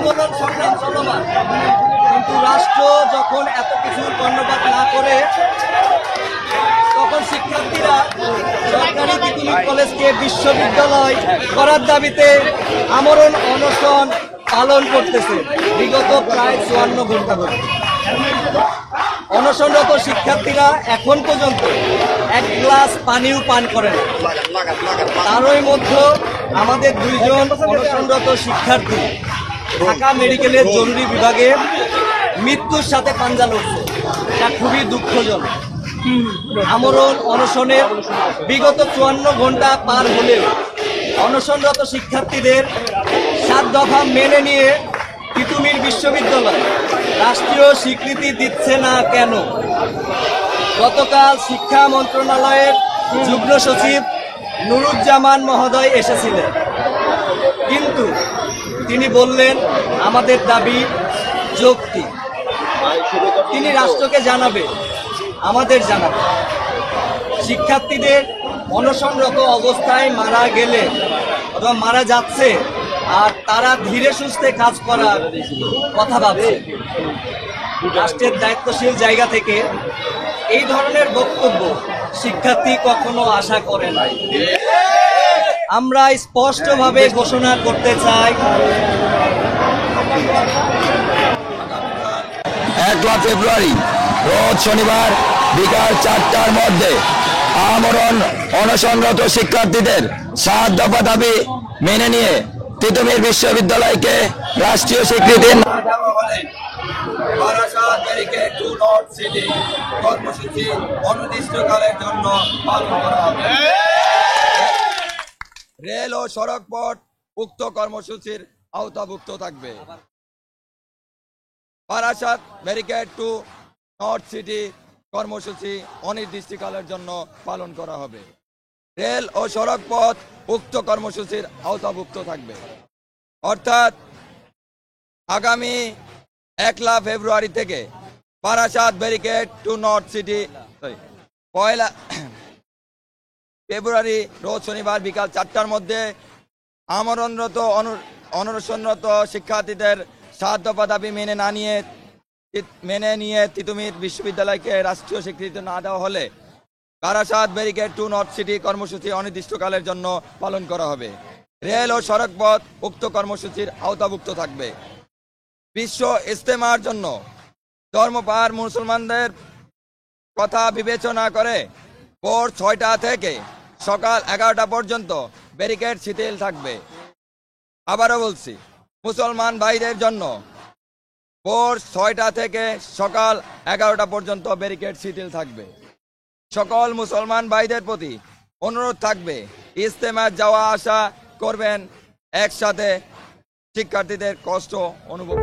আন্দোলন সংগ্রাম চলমান, কিন্তু রাষ্ট্র যখন এত কিছুর কর্ণপাত না করে তখন শিক্ষার্থীরা সরকারি তিতুমির কলেজকে বিশ্ববিদ্যালয় করার দাবিতে আমরণ অনশন পালন করতেছে বিগত প্রায় 54 ঘন্টা ধরে। অনশনরত শিক্ষার্থীরা এখন পর্যন্ত এক গ্লাস পানিও পান করে না। তারই মধ্যে আমাদের 2 জন অনশনরত শিক্ষার্থী ঢাকা মেডিকেলের জরুরি বিভাগে মৃত্যুর সাথে পাঞ্জা লড়ছে। এটা খুবই দুঃখজনক। আমরণ অনশনের বিগত 54 ঘন্টা পার হলেও অনশনরত শিক্ষার্থীদের 7 দফা মেনে নিয়ে তিতুমির বিশ্ববিদ্যালয় রাষ্ট্রীয় স্বীকৃতি দিচ্ছে না কেন? গতকাল শিক্ষা মন্ত্রণালয়ের যুগ্ম সচিব নুরুজ্জামান মহোদয় এসেছিলেন, কিন্তু তিনি বললেন আমাদের দাবি যৌক্তিক। তিনি রাষ্ট্রকে জানাবে, আমাদের জানাবে। শিক্ষার্থীদের অনশনরত অবস্থায় মারা গেলে অথবা মারা যাচ্ছে আর তারা ধীরে সুস্থে কাজ করার কথা ভাবছে। রাষ্ট্রের দায়িত্বশীল জায়গা থেকে এই ধরনের বক্তব্য শিক্ষার্থী কখনো আশা করে নাই। আমরা স্পষ্টভাবে ঘোষণা করতে চাই, 1 ফেব্রুয়ারি রোজ শনিবার বিকাল 4টার মধ্যে আমরণ অনশনরত শিক্ষার্থীদের 7 দফা দাবি মেনে নিয়ে তিতুমির বিশ্ববিদ্যালয়কে রাষ্ট্রীয় স্বীকৃতি না দেওয়া হলে Barasat barricade two north city কর্মসূচি অনির্দিষ্টকালের জন্য পালন করা হবে। রেল ও সড়ক পথ উক্ত কর্মসূচির আওতাভুক্ত থাকবে। Barasat barricade two north city কর্মসূচি অনির্দিষ্টকালের জন্য পালন করা হবে। রেল ও সড়ক পথ উক্ত কর্মসূচির আওতাভুক্ত থাকবে। অর্থাৎ আগামী 1 ফেব্রুয়ারি থেকে Barasat barricade two north city 1 ফেব্রুয়ারি রোজ শনিবার বিকাল 4টার মধ্যে আমরণরত অনশনরত শিক্ষার্থীদের 7 দফা দাবি মেনে নিয়ে তিতুমির বিশ্ববিদ্যালয়কে রাষ্ট্রীয় স্বীকৃতি না দেওয়া হলে Barasat barricade two north city কর্মসূচি অনির্দিষ্টকালের জন্য পালন করা হবে। রেল ও সড়ক পথ উক্ত কর্মসূচির আওতাভুক্ত থাকবে। বিশ্ব ইজতেমার জন্য ধর্মপার মুসলমানদের কথা বিবেচনা করে ভোর 6টা থেকে সকাল 11টা পর্যন্ত ব্যারিকেড শিথিল থাকবে। আবারও বলছি, মুসলমান ভাইদের জন্য ভোর 6টা থেকে সকাল 11টা পর্যন্ত ব্যারিকেড শিথিল থাকবে। সকল মুসলমান ভাইদের প্রতি অনুরোধ থাকবে, ইজতেমায় যাওয়া আসা করবেন, একসাথে শিক্ষার্থীদের কষ্ট অনুভব